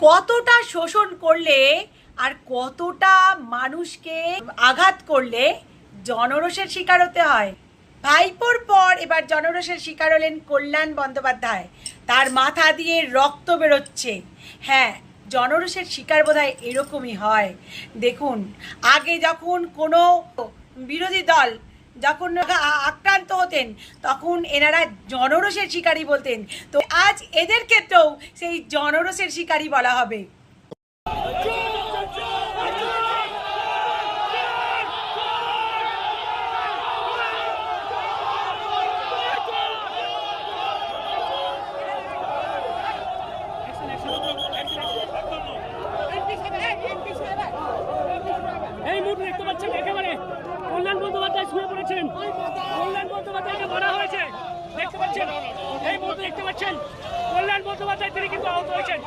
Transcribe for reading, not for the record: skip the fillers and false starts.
কতটা শোষণ করলে আর কতটা মানুষকে আঘাত করলে জনরোষের শিকার হতে হয়। ভাইপোর পর এবার জনরোষের শিকার হলেন কল্যাণ বন্দ্যোপাধ্যায়। তার মাথা দিয়ে রক্ত বেরোচ্ছে। হ্যাঁ, জনরোষের শিকার বোধহয় এরকমই হয়। দেখুন, আগে যখন কোনো বিরোধী দল যখন আক্রান্ত হতেন তখন এনারা জনরোষের শিকারী বলতেন। তো আজ এদের ক্ষেত্রেও সেই জনরোষের শিকারী বলা হবে। এই মুহূর্তে দেখতে পাচ্ছেন একেবারে কল্যাণ বন্দ্যোপাধ্যায় শুয়ে পড়েছেন। কল্যাণ বন্দ্যোপাধ্যায়কে মারা হয়েছে, দেখতে পাচ্ছেন। এই মুহূর্তে দেখতে পাচ্ছেন কল্যাণ বন্দ্যোপাধ্যায় তিনি কিন্তু আহত হয়েছেন।